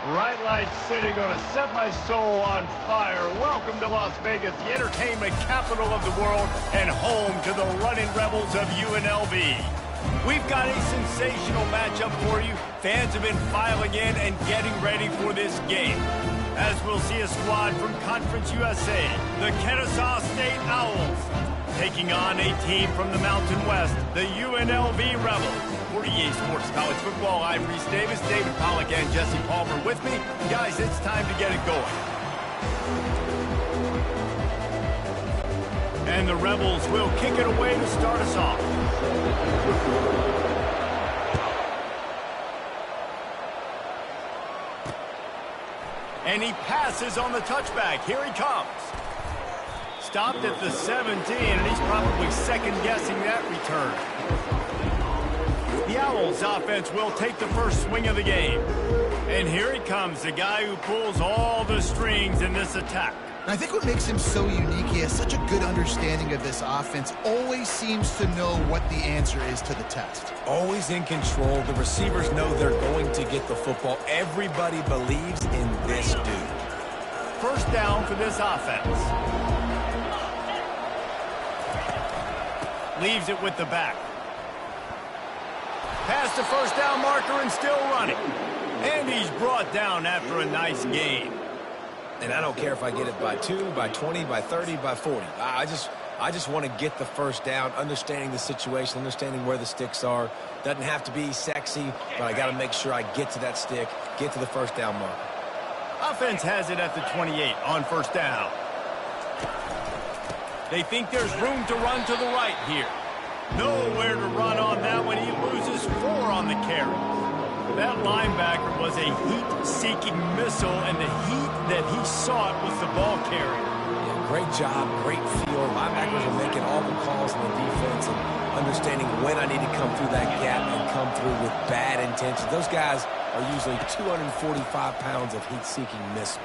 Bright Light City gonna set my soul on fire. Welcome to Las Vegas, the entertainment capital of the world and home to the running rebels of UNLV. We've got a sensational matchup for you. Fans have been filing in and getting ready for this game. As we'll see a squad from Conference USA, the Kennesaw State Owls, taking on a team from the Mountain West, the UNLV Rebels. For EA Sports College Football, I'm Reese Davis, David Pollack, and Jesse Palmer with me. Guys, it's time to get it going. And the Rebels will kick it away to start us off. And he passes on the touchback. Here he comes. Stopped at the 17, and he's probably second-guessing that return. The Owls offense will take the first swing of the game. And here he comes, the guy who pulls all the strings in this attack. I think what makes him so unique, he has such a good understanding of this offense, always seems to know what the answer is to the test. Always in control. The receivers know they're going to get the football. Everybody believes in this dude. First down for this offense. Leaves it with the back. Past the first down marker and still running. And he's brought down after a nice gain. And I don't care if I get it by 2, by 20, by 30, by 40. I just want to get the first down, understanding the situation, understanding where the sticks are. Doesn't have to be sexy, but I got to make sure I get to that stick, get to the first down marker. Offense has it at the 28 on first down. They think there's room to run to the right here. Nowhere to run on that one. He loses 4 on the carry. That linebacker was a heat-seeking missile, and the heat that he sought was the ball carrier. Yeah, great job, great feel. Linebackers are making all the calls in the defense and understanding when I need to come through that gap and come through with bad intentions. Those guys are usually 245 pounds of heat-seeking missile.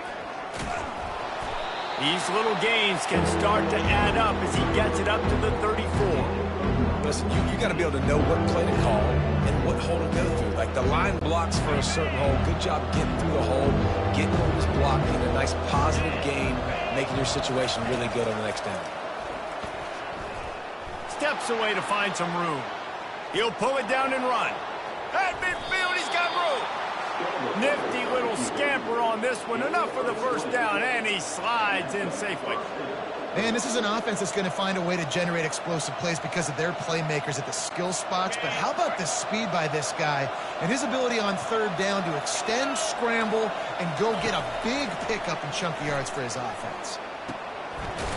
These little gains can start to add up as he gets it up to the 34. Listen, you got to be able to know what play to call and what hole to go through. Like the line blocks for a certain hole. Good job getting through the hole, getting what was blocked, getting a nice positive gain, making your situation really good on the next down. Steps away to find some room. He'll pull it down and run. At midfield, he's got room. Nifty little scamper on this one. Enough for the first down, and he slides in safely. Man, this is an offense that's going to find a way to generate explosive plays because of their playmakers at the skill spots. But how about the speed by this guy and his ability on third down to extend, scramble, and go get a big pickup and chunky yards for his offense?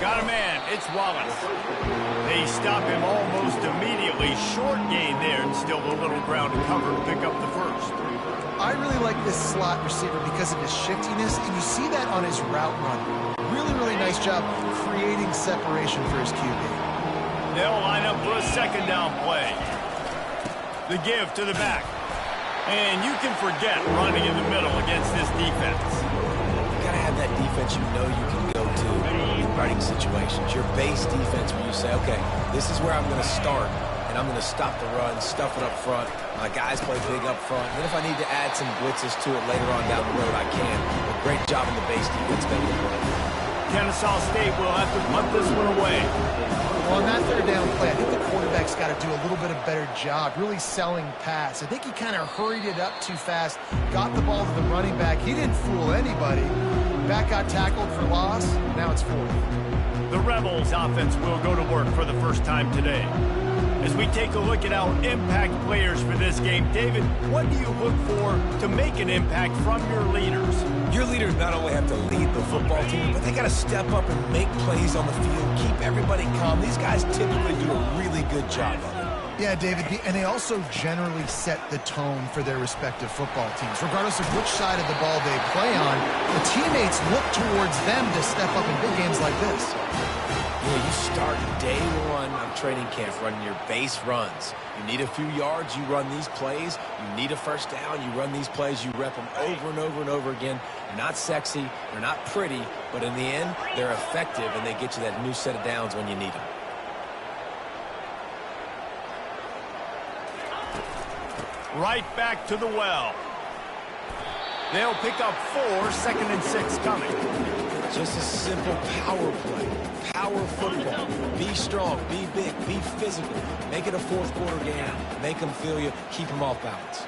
Got a man. It's Wallace. They stop him almost immediately. Short gain there, and still a little ground to cover to pick up the first. I really like this slot receiver because of his shiftiness, and you see that on his route run. Really nice job creating separation for his QB. They'll line up for a second down play. The give to the back. And you can forget running in the middle against this defense. You got to have that defense you know you can go to in running situations. Your base defense where you say, okay, this is where I'm going to start, and I'm going to stop the run, stuff it up front. My guys play big up front. And then if I need to add some blitzes to it later on down the road, I can. But great job in the base defense making it work. Kennesaw State will have to punt this one away. Well, on that third down play, I think the quarterback's got to do a little bit of better job really selling pass. I think he kind of hurried it up too fast, got the ball to the running back. He didn't fool anybody. Back got tackled for loss. Now it's 4th. The Rebels offense will go to work for the first time today. As we take a look at our impact players for this game, David, what do you look for to make an impact from your leaders? Your leaders not only have to lead the football team, but they got to step up and make plays on the field, keep everybody calm. These guys typically do a really good job of it. Yeah, David, and they also generally set the tone for their respective football teams. Regardless of which side of the ball they play on, the teammates look towards them to step up in big games like this. You start day one of training camp running your base runs. You need a few yards, you run these plays. You need a first down, you run these plays. You rep them over and over and over again. They're not sexy, they're not pretty, but in the end, they're effective, and they get you that new set of downs when you need them. Right back to the well. They'll pick up 4, 2nd and 6 coming. Just a simple power play. Power football. Be strong, be big, be physical. Make it a fourth quarter game. Make them feel you. Keep them off balance.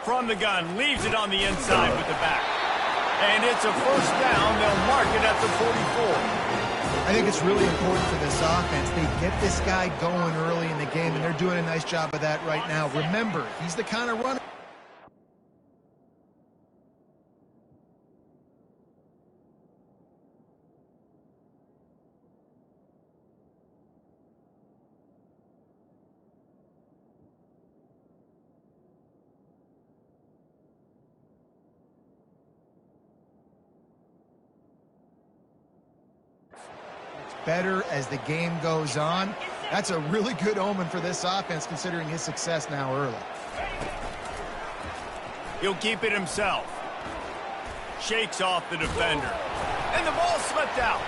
From the gun, leaves it on the inside with the back. And it's a first down. They'll mark it at the 44. I think it's really important for this offense. They get this guy going early in the game, and they're doing a nice job of that right now. Remember, he's the kind of runner. Better as the game goes on. That's a really good omen for this offense, considering his success now early. He'll keep it himself. Shakes off the defender. And the ball slipped out.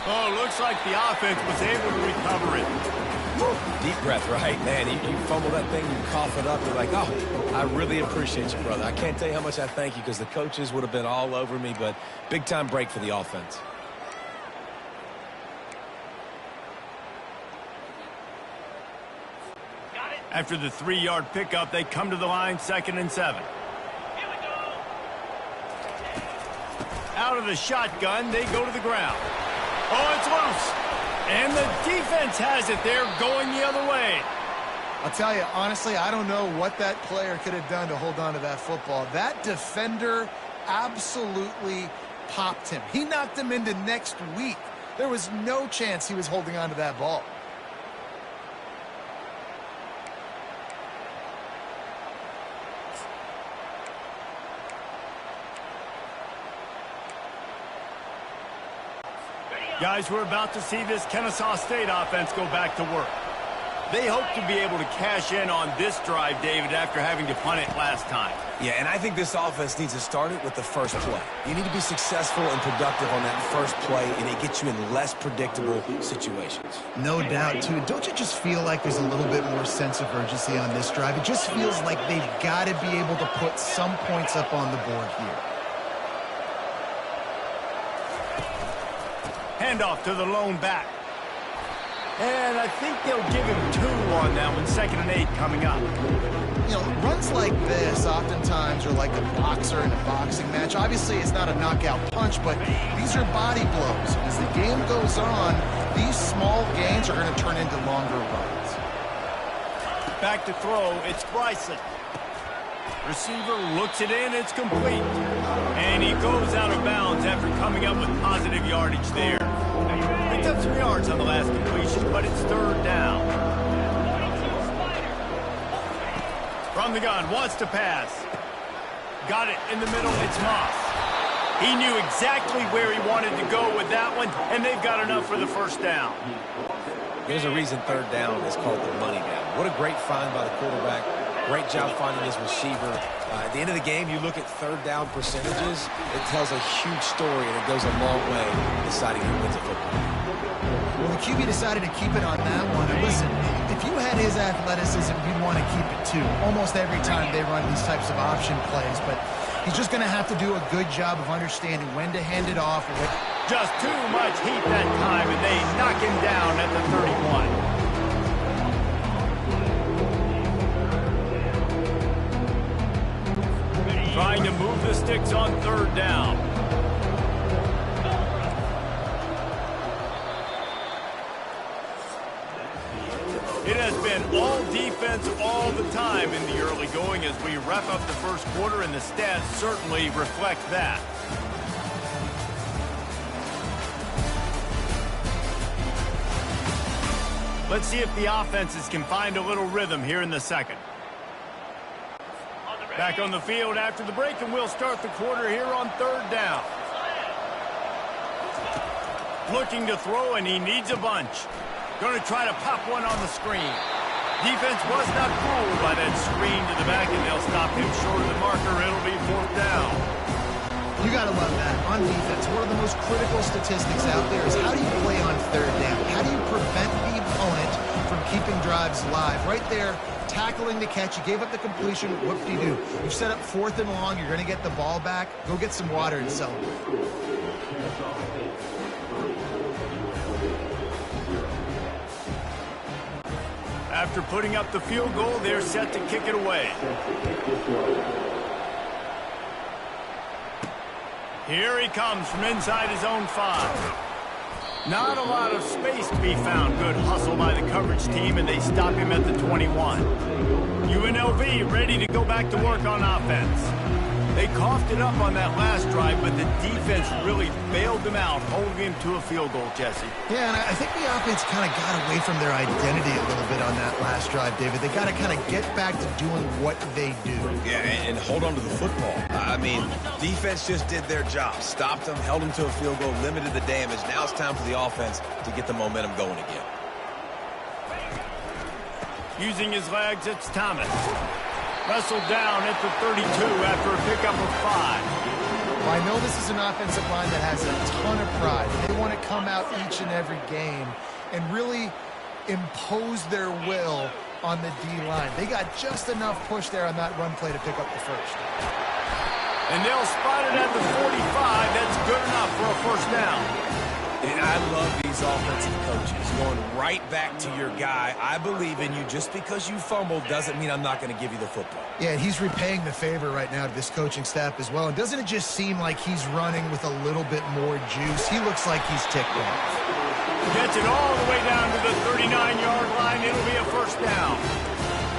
Oh, looks like the offense was able to recover it. Deep breath, right? Man, you fumble that thing, you cough it up, you're like, oh, I really appreciate you, brother. I can't tell you how much I thank you because the coaches would have been all over me, but big-time break for the offense. After the 3-yard pickup, they come to the line, 2nd and 7. Out of the shotgun, they go to the ground. Oh, it's loose. And the defense has it. They're going the other way. I'll tell you, honestly, I don't know what that player could have done to hold on to that football. That defender absolutely popped him. He knocked him into next week. There was no chance he was holding on to that ball. Guys, we're about to see this Kennesaw State offense go back to work. They hope to be able to cash in on this drive, David, after having to punt it last time. Yeah, and I think this offense needs to start it with the first play. You need to be successful and productive on that first play, and it gets you in less predictable situations. No doubt, too. Don't you just feel like there's a little bit more sense of urgency on this drive? It just feels like they've got to be able to put some points up on the board here. Handoff to the lone back. And I think they'll give him 2 on that one. 2nd and 8 coming up. You know, runs like this oftentimes are like a boxer in a boxing match. Obviously, it's not a knockout punch, but these are body blows. As the game goes on, these small gains are going to turn into longer runs. Back to throw. It's Bryson. Receiver looks it in. It's complete. And he goes out of bounds after coming up with positive yardage there. Picked up 3 yards on the last completion, but it's 3rd down. From the gun, wants to pass. Got it in the middle. It's Moss. He knew exactly where he wanted to go with that one, and they've got enough for the first down. There's a reason 3rd down is called the money down. What a great find by the quarterback. Great job finding his receiver. At the end of the game, you look at 3rd down percentages. It tells a huge story, and it goes a long way deciding who wins a football. Well, the QB decided to keep it on that one. And listen, if you had his athleticism, you'd want to keep it too. Almost every time they run these types of option plays. But he's just going to have to do a good job of understanding when to hand it off. Just too much heat that time, and they knock him down at the 31. Trying to move the sticks on 3rd down. It has been all defense all the time in the early going as we wrap up the first quarter, and the stats certainly reflect that. Let's see if the offenses can find a little rhythm here in the second. Back on the field after the break, and we'll start the quarter here on 3rd down. Looking to throw, and he needs a bunch. Going to try to pop one on the screen. Defense was not fooled by that screen to the back, and they'll stop him short of the marker. It'll be 4th down. You got to love that. On defense, one of the most critical statistics out there is how do you play on 3rd down? How do you prevent the opponent from keeping drives live? Right there, tackling the catch. You gave up the completion. Whoop-de-doo. You've set up 4th and long. You're going to get the ball back. Go get some water and celebrate. After putting up the field goal, they're set to kick it away. Here he comes from inside his own 5. Not a lot of space to be found. Good hustle by the coverage team, and they stop him at the 21. UNLV ready to go back to work on offense. They coughed it up on that last drive, but the defense really bailed them out, holding him to a field goal, Jesse. Yeah, and I think the offense kind of got away from their identity a little bit on that last drive, David. They got to kind of get back to doing what they do. Yeah, and hold on to the football. I mean, defense just did their job. Stopped them, held them to a field goal, limited the damage. Now it's time for the offense to get the momentum going again. Using his legs, it's Thomas. Wrestled down at the 32 after a pickup of 5. Well, I know this is an offensive line that has a ton of pride. They want to come out each and every game and really impose their will on the D-line. They got just enough push there on that run play to pick up the first. And they'll spot it at the 45. That's good enough for a 1st down. And I love these offensive coaches going right back to your guy. I believe in you. Just because you fumbled doesn't mean I'm not going to give you the football. Yeah, and he's repaying the favor right now to this coaching staff as well. And doesn't it just seem like he's running with a little bit more juice? He looks like he's ticked off. Gets it all the way down to the 39-yard line. It'll be a 1st down.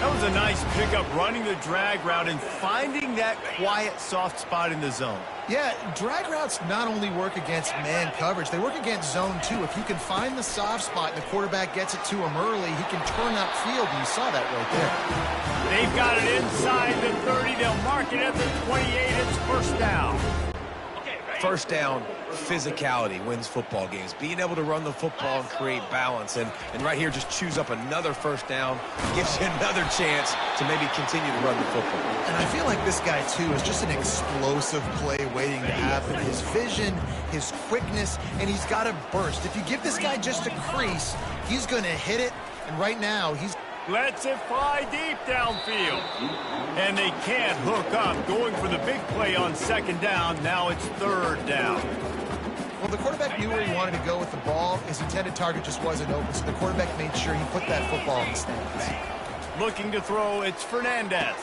That was a nice pickup, running the drag route and finding that quiet, soft spot in the zone. Yeah, drag routes not only work against man coverage, they work against zone too. If you can find the soft spot and the quarterback gets it to him early, he can turn upfield, and you saw that right there. They've got it inside the 30. They'll mark it at the 28. It's 1st down. 1st down, physicality wins football games. Being able to run the football and create balance. And right here, just choose up another 1st down. Gives you another chance to maybe continue to run the football. And I feel like this guy, too, is just an explosive play waiting to happen. His vision, his quickness, and he's got a burst. If you give this guy just a crease, he's going to hit it. And right now, he's... Lets it fly deep downfield. And they can't hook up. Going for the big play on 2nd down. Now it's 3rd down. Well, the quarterback knew where he wanted to go with the ball. His intended target just wasn't open, so the quarterback made sure he put that football in the stands. Looking to throw, it's Fernandez.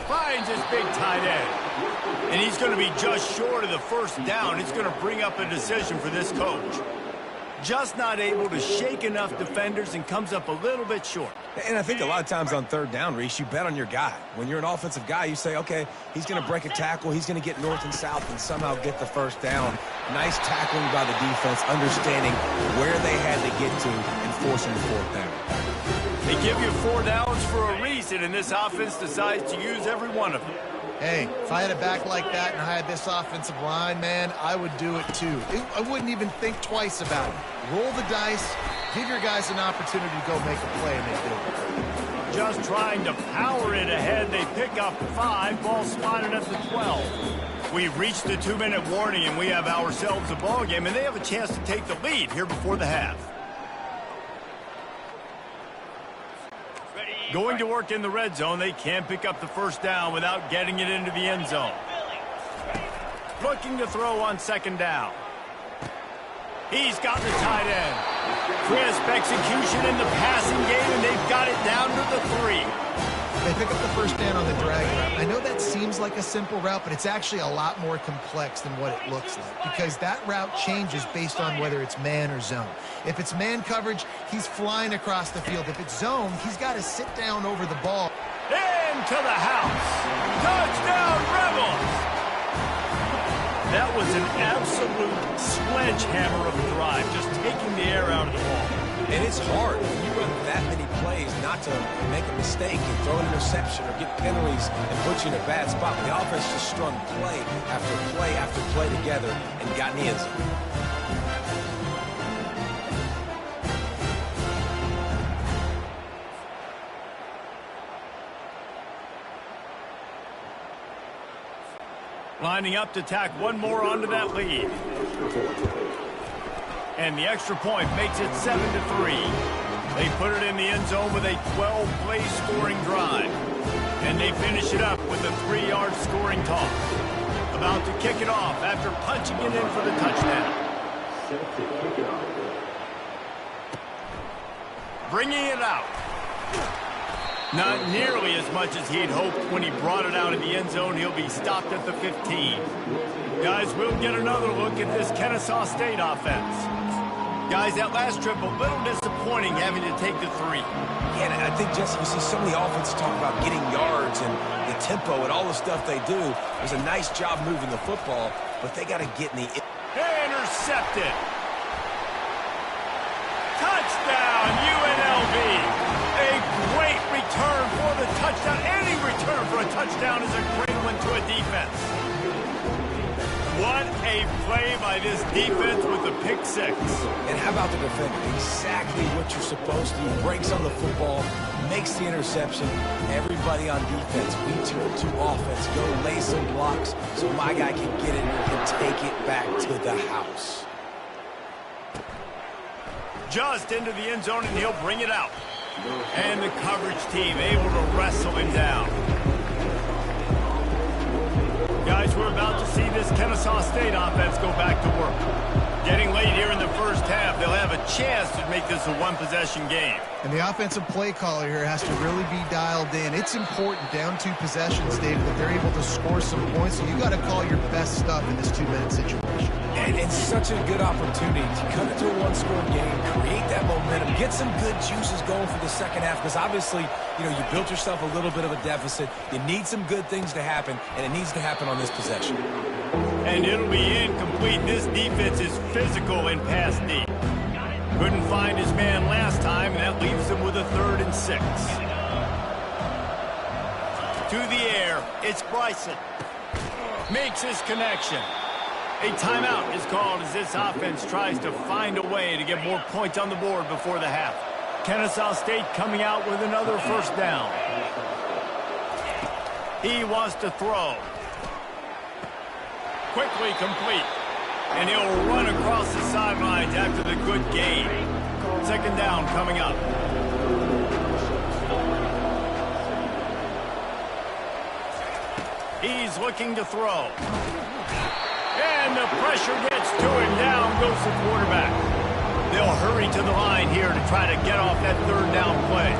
Finds his big tight end. And he's going to be just short of the 1st down. It's going to bring up a decision for this coach. Just not able to shake enough defenders and comes up a little bit short. And I think a lot of times on 3rd down, Reese, you bet on your guy. When you're an offensive guy, you say, okay, he's going to break a tackle, he's going to get north and south and somehow get the 1st down. Nice tackling by the defense, understanding where they had to get to and forcing the 4th down. They give you 4 downs for a reason, and this offense decides to use every one of them. Hey, if I had a back like that and I had this offensive line, man, I would do it too. I wouldn't even think twice about it. Roll the dice, give your guys an opportunity to go make a play, and they do. Just trying to power it ahead. They pick up 5, ball spotted at the 12. We've reached the 2-minute warning, and we have ourselves a ball game, and they have a chance to take the lead here before the half. Going to work in the red zone. They can't pick up the 1st down without getting it into the end zone. Looking to throw on 2nd down. He's got the tight end. Crisp execution in the passing game, and they've got it down to the 3. They pick up the 1st down on the drag route. I know that seems like a simple route, but it's actually a lot more complex than what it looks like, because that route changes based on whether it's man or zone. If it's man coverage, he's flying across the field. If it's zone, he's got to sit down over the ball. Into the house. Touchdown, Rebels! That was an absolute sledgehammer of a drive, just taking the air out of the ball. And it's hard when you run that many plays not to make a mistake and throw an interception or get penalties and put you in a bad spot. But the offense just strung play after play after play together and got in the end zone. Lining up to tack one more onto that lead. And the extra point makes it 7-3. They put it in the end zone with a 12-play scoring drive. And they finish it up with a 3-yard scoring toss. About to kick it off after punching it in for the touchdown. Bringing it out. Not nearly as much as he'd hoped when he brought it out of the end zone. He'll be stopped at the 15. Guys, we'll get another look at this Kennesaw State offense. Guys, that last trip, a little disappointing having to take the 3. Yeah, and I think, Jesse, you see some of the offense talk about getting yards and the tempo and all the stuff they do. It was a nice job moving the football, but they got to get in the... Intercepted. Touchdown, UNLV. A great return for the touchdown. Any return for a touchdown is a great one to a defense. What a play by this defense with the pick 6. And how about the defender? Exactly what you're supposed to do. Breaks on the football, makes the interception. Everybody on defense, we turn to offense. Go lay some blocks so my guy can get it and take it back to the house. Just into the end zone, and he'll bring it out. And the coverage team able to wrestle him down. Guys, we're about to see this Kennesaw State offense go back to work. Getting late here in the first half, they'll have a chance to make this a one-possession game. And the offensive play caller here has to really be dialed in. It's important down 2 possessions, Dave, that they're able to score some points. So you got to call your best stuff in this 2-minute situation. And it's such a good opportunity to cut it to a 1-score game, create that momentum, get some good juices going for the second half, because obviously, you know, you built yourself a little bit of a deficit. You need some good things to happen, and it needs to happen on this possession. And it'll be incomplete. This defense is physical in pass deep. Couldn't find his man last time, and that leaves him with a 3rd and 6. To the air, it's Bryson. Makes his connection. A timeout is called as this offense tries to find a way to get more points on the board before the half. Kennesaw State coming out with another first down. He wants to throw. Quickly complete. And he'll run across the sidelines after the good gain. 2nd down coming up. He's looking to throw. And the pressure gets to him. Down goes the quarterback. They'll hurry to the line here to try to get off that 3rd down play.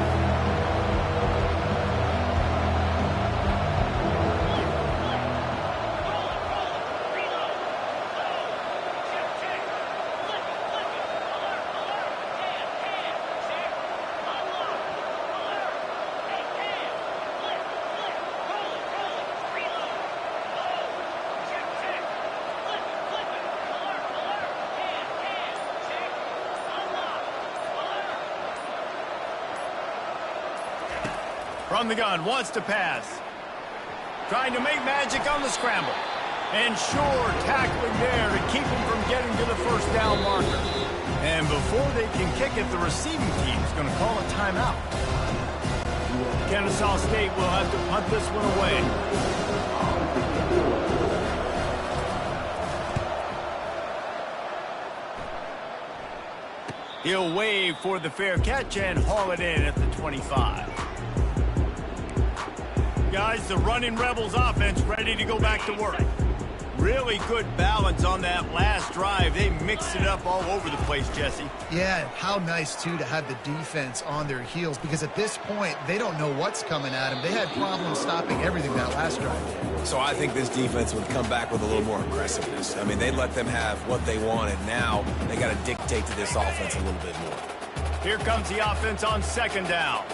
From the gun, wants to pass. Trying to make magic on the scramble. And sure, tackling there to keep him from getting to the 1st down marker. And before they can kick it, the receiving team is going to call a timeout. Kennesaw State will have to punt this one away. He'll wave for the fair catch and haul it in at the 25. Guys, the running Rebels offense ready to go back to work. Really good balance on that last drive. They mixed it up all over the place, Jesse. Yeah, how nice, too, to have the defense on their heels, because at this point, they don't know what's coming at them. They had problems stopping everything that last drive. So I think this defense would come back with a little more aggressiveness. I mean, they let them have what they wanted. Now they got to dictate to this offense a little bit more. Here comes the offense on 2nd down.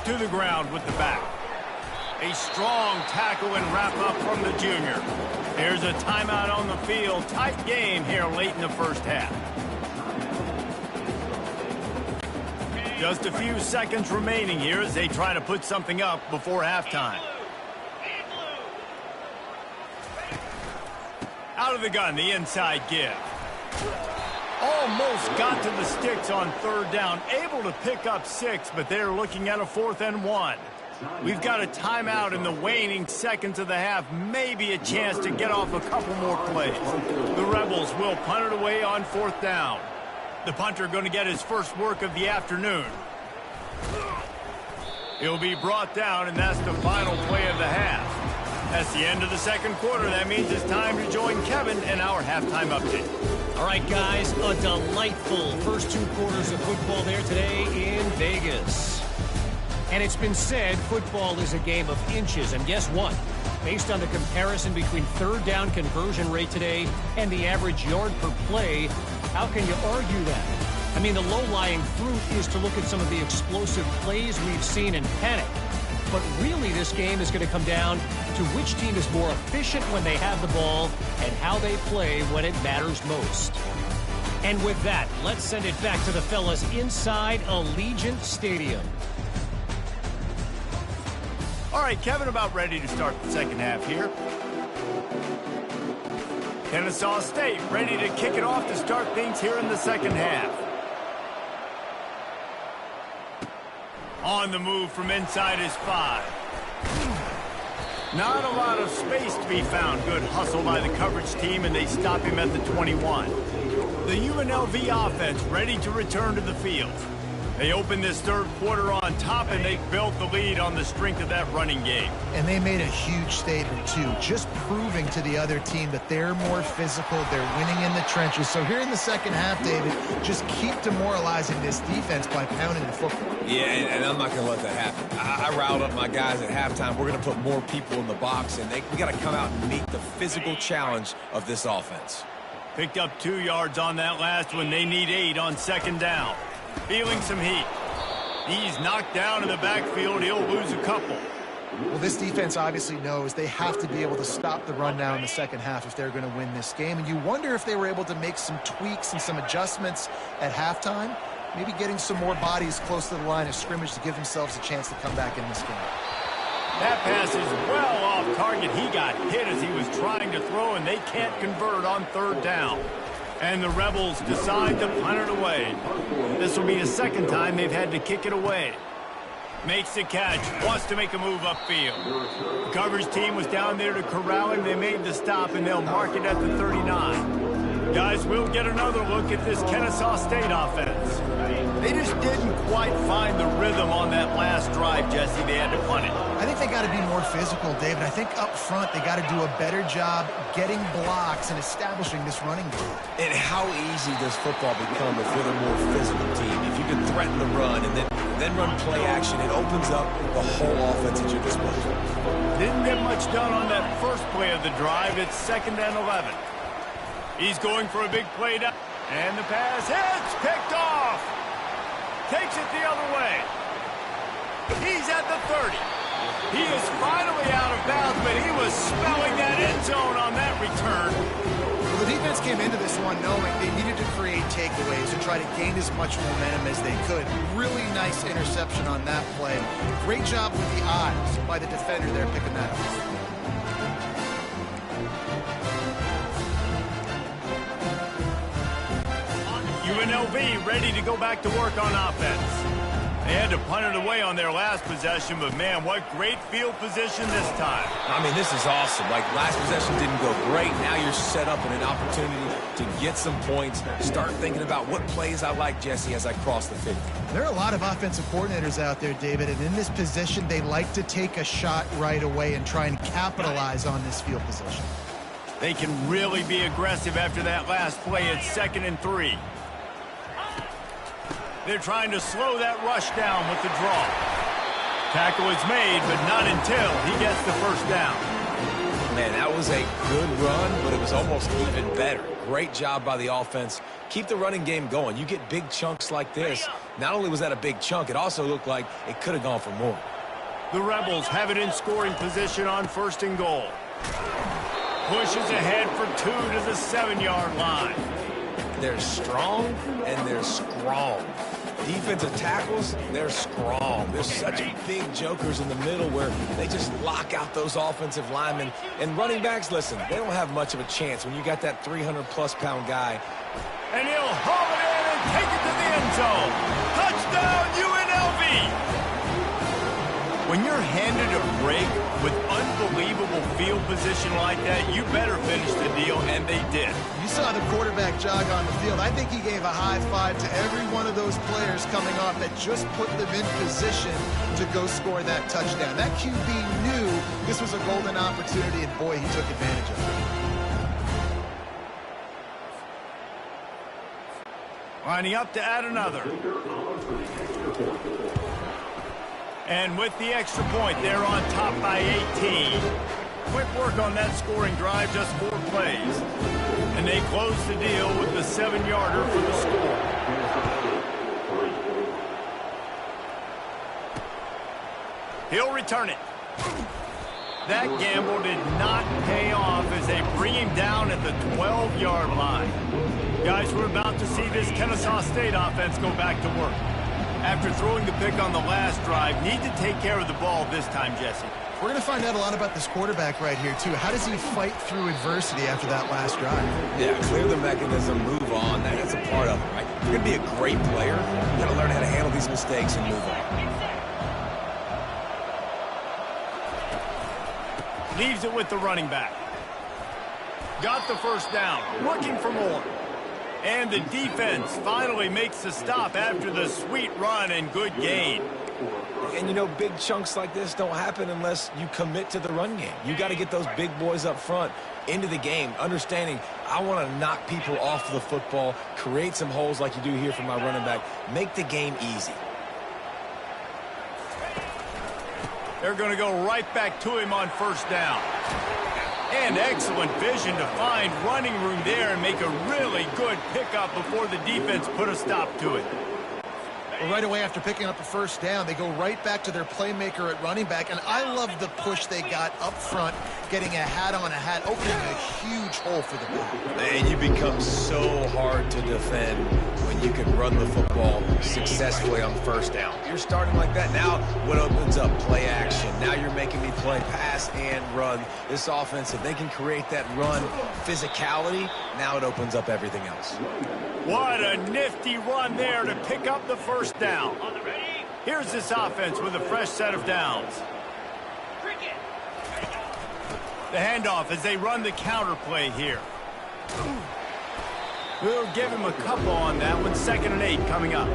To the ground with the back. A strong tackle and wrap up from the junior. There's a timeout on the field. Tight game here late in the first half. Just a few seconds remaining here as they try to put something up before halftime. Out of the gun, the inside give. Almost got to the sticks on 3rd down. Able to pick up 6, but they're looking at a 4th and 1. We've got a timeout in the waning seconds of the half. Maybe a chance to get off a couple more plays. The Rebels will punt it away on 4th down. The punter going to get his first work of the afternoon. He'll be brought down, and that's the final play of the half. That's the end of the second quarter. That means it's time to join Kevin in our halftime update. All right, guys, a delightful first 2 quarters of football there today in Vegas. And it's been said football is a game of inches. And guess what? Based on the comparison between 3rd down conversion rate today and the average yard per play, how can you argue that? I mean, the low-lying fruit is to look at some of the explosive plays we've seen in panic. But really, this game is going to come down to which team is more efficient when they have the ball and how they play when it matters most. And with that, let's send it back to the fellas inside Allegiant Stadium. All right, Kevin, about ready to start the second half here. Kennesaw State ready to kick it off to start things here in the second half. On the move from inside his 5. Not a lot of space to be found. Good hustle by the coverage team, and they stop him at the 21. The UNLV offense ready to return to the field. They opened this third quarter on top, and they built the lead on the strength of that running game. And they made a huge statement, too, just proving to the other team that they're more physical, they're winning in the trenches. So here in the second half, David, just keep demoralizing this defense by pounding the football. Yeah, and I'm not going to let that happen. I riled up my guys at halftime. We're going to put more people in the box, and we got to come out and meet the physical challenge of this offense. Picked up 2 yards on that last one. They need 8 on 2nd down. Feeling some heat. He's knocked down in the backfield. He'll lose a couple. Well, this defense obviously knows they have to be able to stop the run now in the second half if they're going to win this game. And you wonder if they were able to make some tweaks and some adjustments at halftime, maybe getting some more bodies close to the line of scrimmage to give themselves a chance to come back in this game. That pass is well off target. He got hit as he was trying to throw, and they can't convert on 3rd down. And the Rebels decide to punt it away. This will be the second time they've had to kick it away. Makes the catch, wants to make a move upfield. The coverage team was down there to corral him. They made the stop, and they'll mark it at the 39. Guys, we'll get another look at this Kennesaw State offense. They just didn't quite find the rhythm on that last drive, Jesse. They had to punt it. I think they got to be more physical, David. I think up front they got to do a better job getting blocks and establishing this running game. And how easy does football become if you're the more physical team? If you can threaten the run and then run play action, it opens up the whole offense at your disposal. Didn't get much done on that first play of the drive. It's 2nd and 11. He's going for a big play down. And the pass hits, picked off. Takes it the other way. He's at the 30. He is finally out of bounds, but he was smelling that end zone on that return. Well, the defense came into this one knowing they needed to create takeaways and try to gain as much momentum as they could. Really nice interception on that play. Great job with the eyes by the defender there picking that up. UNLV ready to go back to work on offense. They had to punt it away on their last possession, but man, what great field position this time. I mean, this is awesome. Like, last possession didn't go great. Now you're set up in an opportunity to get some points. Start thinking about what plays I like, Jesse, as I cross the 50. There are a lot of offensive coordinators out there, David, and in this position, they like to take a shot right away and try and capitalize on this field position. They can really be aggressive after that last play. It's 2nd and 3. They're trying to slow that rush down with the draw. Tackle is made, but not until he gets the first down. Man, that was a good run, but it was almost even better. Great job by the offense. Keep the running game going. You get big chunks like this. Not only was that a big chunk, it also looked like it could have gone for more. The Rebels have it in scoring position on 1st and goal. Pushes ahead for 2 to the 7-yard line. They're strong and they're strong. Defensive tackles, they're strong. There's such big jokers in the middle where they just lock out those offensive linemen. And running backs, listen, they don't have much of a chance when you got that 300-plus pound guy. And he'll haul it in and take it to the end zone. Touchdown, UNLV! When you're handed a break with unbelievable field position like that, you better finish the deal, and they did. You saw the quarterback jog on the field. I think he gave a high five to every one of those players coming off that just put them in position to go score that touchdown. That QB knew this was a golden opportunity, and boy, he took advantage of it. Lining up to add another. And with the extra point, they're on top by 18. Quick work on that scoring drive, just 4 plays. And they close the deal with the 7-yarder for the score. He'll return it. That gamble did not pay off as they bring him down at the 12-yard line. Guys, we're about to see this Kennesaw State offense go back to work. After throwing the pick on the last drive, need to take care of the ball this time, Jesse. We're going to find out a lot about this quarterback right here, too. How does he fight through adversity after that last drive? Yeah, clear the mechanism, move on. That's a part of it, right? If you're going to be a great player, you got to learn how to handle these mistakes and move on. Leaves it with the running back. Got the first down. Looking for more. And the defense finally makes the stop after the sweet run and good gain. And, you know, big chunks like this don't happen unless you commit to the run game. You got to get those big boys up front into the game, understanding I want to knock people off the football, create some holes like you do here for my running back, make the game easy. They're going to go right back to him on first down. And excellent vision to find running room there and make a really good pickup before the defense put a stop to it. Well, right away after picking up the first down, they go right back to their playmaker at running back. And I love the push they got up front, getting a hat on a hat, opening a huge hole for the back. And you become so hard to defend when you can run the football successfully on first down. You're starting like that. Now what opens up? Play action. Now you're making me play pass and run. This offense, if they can create that run physicality, now it opens up everything else. What a nifty run there to pick up the first down. Here's this offense with a fresh set of downs. The handoff as they run the counter play here. We'll give him a couple on that one. 2nd and 8 coming up.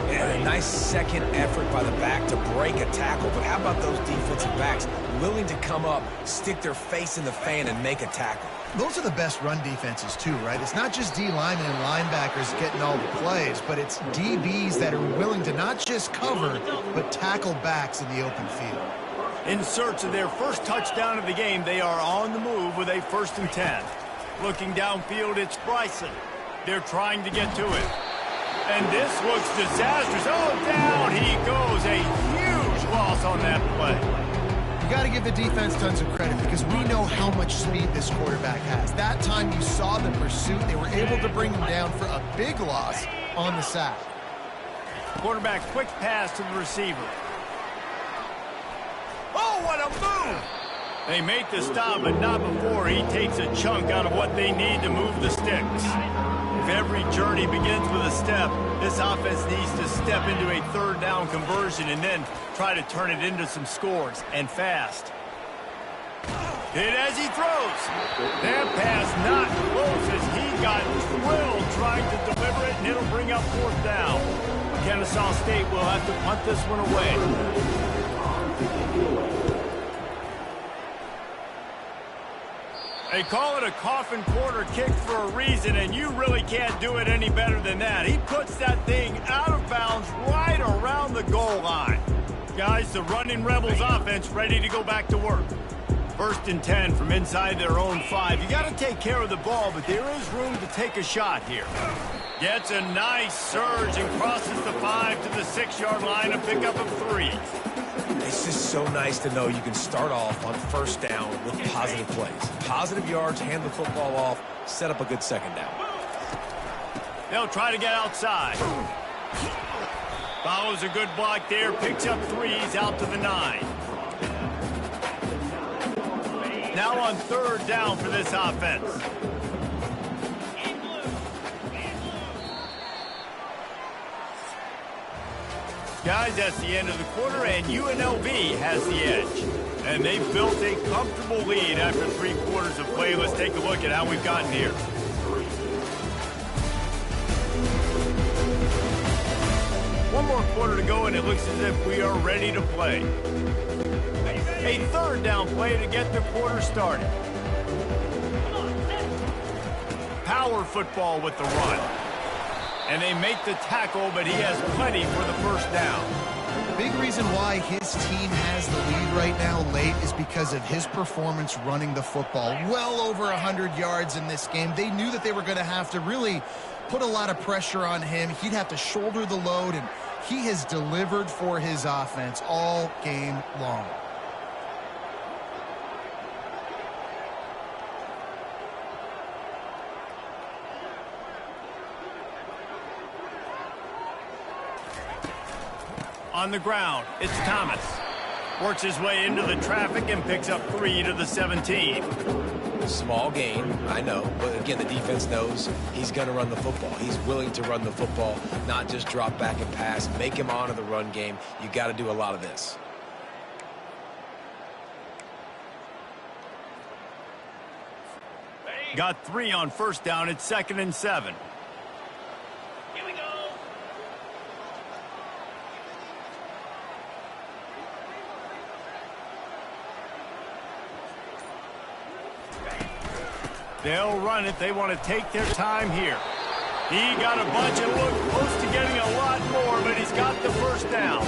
And a nice second effort by the back to break a tackle. But how about those defensive backs willing to come up, stick their face in the fan, and make a tackle? Those are the best run defenses, too, right? It's not just D linemen and linebackers getting all the plays, but it's DBs that are willing to not just cover, but tackle backs in the open field. In search of their first touchdown of the game, they are on the move with a 1st and 10. Looking downfield, it's Bryson. They're trying to get to it. And this looks disastrous. Oh, down he goes. A huge loss on that play. You got to give the defense tons of credit because we know how much speed this quarterback has. That time you saw the pursuit. They were able to bring him down for a big loss on the sack. Quarterback quick pass to the receiver. Oh, what a move! They make the stop, but not before he takes a chunk out of what they need to move the sticks. If every journey begins with a step, this offense needs to step into a 3rd down conversion and then try to turn it into some scores, and fast. Hit as he throws. That pass not close as he got drilled trying to deliver it, and it'll bring up 4th down. Kennesaw State will have to punt this one away. They call it a coffin quarter kick for a reason, and you really can't do it any better than that. He puts that thing out of bounds right around the goal line. Guys, the running Rebels offense ready to go back to work. 1st and 10 from inside their own 5. You got to take care of the ball, but there is room to take a shot here. Gets a nice surge and crosses the 5 to the 6-yard line, a pickup of 3. It's just so nice to know you can start off on first down with positive plays. Positive yards, hand the football off, set up a good 2nd down. They'll try to get outside. Follows a good block there, picks up 3s out to the 9. Now on 3rd down for this offense. Guys, that's the end of the quarter, and UNLV has the edge. And they've built a comfortable lead after 3 quarters of play. Let's take a look at how we've gotten here. One more quarter to go, and it looks as if we are ready to play. A 3rd down play to get the quarter started. Power football with the run. And they make the tackle, but he has plenty for the 1st down. The big reason why his team has the lead right now late is because of his performance running the football. Well over 100 yards in this game. They knew that they were going to have to really put a lot of pressure on him. He'd have to shoulder the load, and he has delivered for his offense all game long. On the ground, it's Thomas. Works his way into the traffic and picks up 3 to the 17. Small gain, I know, but again, the defense knows he's going to run the football. He's willing to run the football, not just drop back and pass, make him honor the run game. You got to do a lot of this. Got 3 on 1st down. It's 2nd and 7. Here we go. They'll run it. They want to take their time here. He got a bunch and looked close to getting a lot more, but he's got the 1st down. I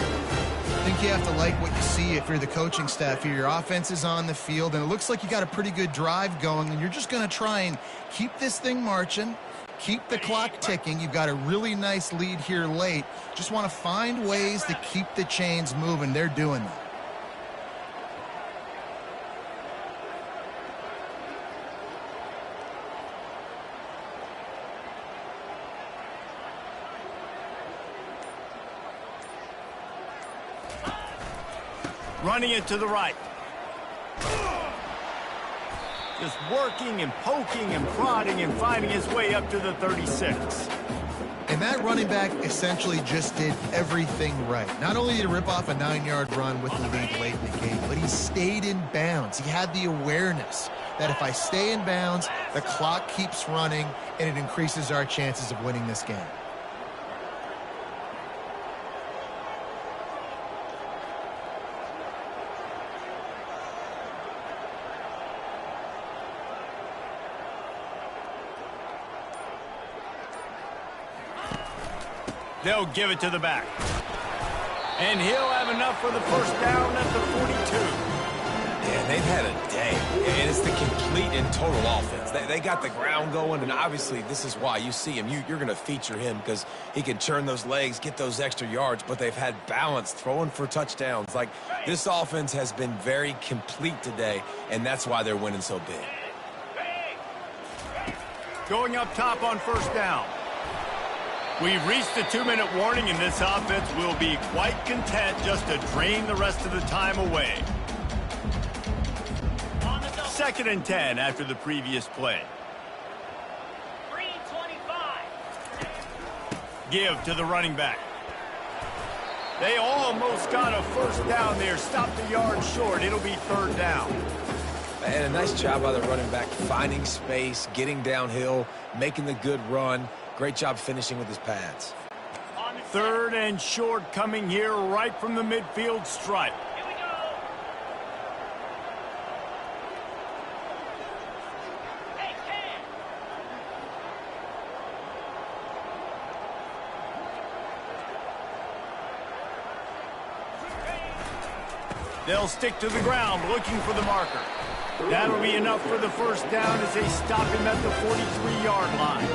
think you have to like what you see if you're the coaching staff here. Your offense is on the field, and it looks like you got a pretty good drive going, and you're just going to try and keep this thing marching, keep the clock ticking. You've got a really nice lead here late. Just want to find ways to keep the chains moving. They're doing that. Running it to the right. Just working and poking and prodding and finding his way up to the 36. And that running back essentially just did everything right. Not only did he rip off a 9-yard run with the lead late in the game, but he stayed in bounds. He had the awareness that if I stay in bounds, the clock keeps running, and it increases our chances of winning this game. They'll give it to the back. And he'll have enough for the 1st down at the 42. Yeah, they've had a day. And it's the complete and total offense. They got the ground going, and obviously this is why you see him. You're going to feature him because he can churn those legs, get those extra yards, but they've had balance, throwing for touchdowns. Like, this offense has been very complete today, and that's why they're winning so big. Going up top on 1st down. We've reached the 2-minute warning, and this offense will be quite content just to drain the rest of the time away. 2nd and 10 after the previous play. 3:25. Give to the running back. They almost got a 1st down there. Stopped the yard short. It'll be 3rd down. And a nice job by the running back, finding space, getting downhill, making the good run. Great job finishing with his pads. 3rd and short coming here right from the midfield stripe. Here we go. Hey, Ken. They'll stick to the ground looking for the marker. That'll be enough for the 1st down as they stop him at the 43-yard line.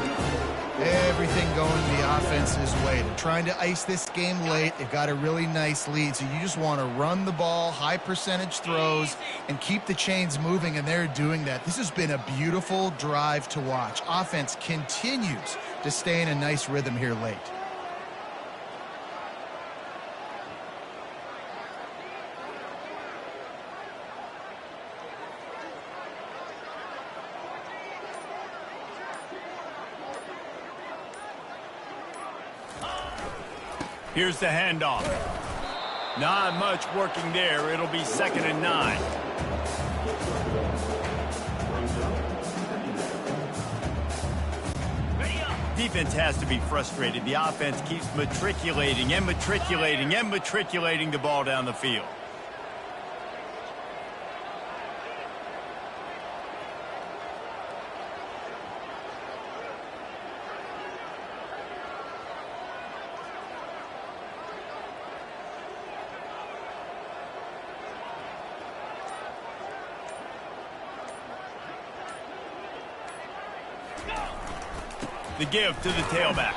Everything going the offense's way. They're trying to ice this game late. They've got a really nice lead, so you just want to run the ball, high percentage throws, and keep the chains moving, and they're doing that. This has been a beautiful drive to watch. Offense continues to stay in a nice rhythm here late. Here's the handoff. Not much working there. It'll be 2nd and 9. Ready up. Defense has to be frustrated. The offense keeps matriculating and matriculating and matriculating the ball down the field. The give to the tailback.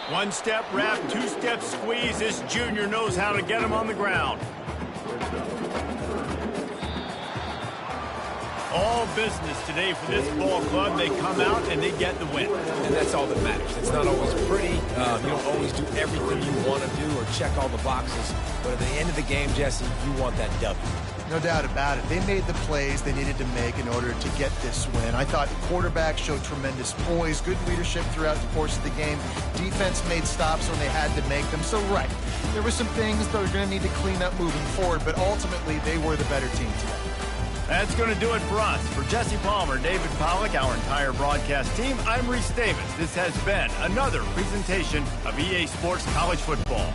1-step wrap, 2-step squeeze. This junior knows how to get him on the ground. All business today for this ball club. They come out and they get the win. And that's all that matters. It's not always pretty. You don't always do everything you want to do or check all the boxes. But at the end of the game, Jesse, you want that W. No doubt about it. They made the plays they needed to make in order to get this win. I thought the quarterback showed tremendous poise, good leadership throughout the course of the game. Defense made stops when they had to make them. So, right, there were some things that are going to need to clean up moving forward, but ultimately they were the better team today. That's going to do it for us. For Jesse Palmer, David Pollack, our entire broadcast team, I'm Reese Davis. This has been another presentation of EA Sports College Football.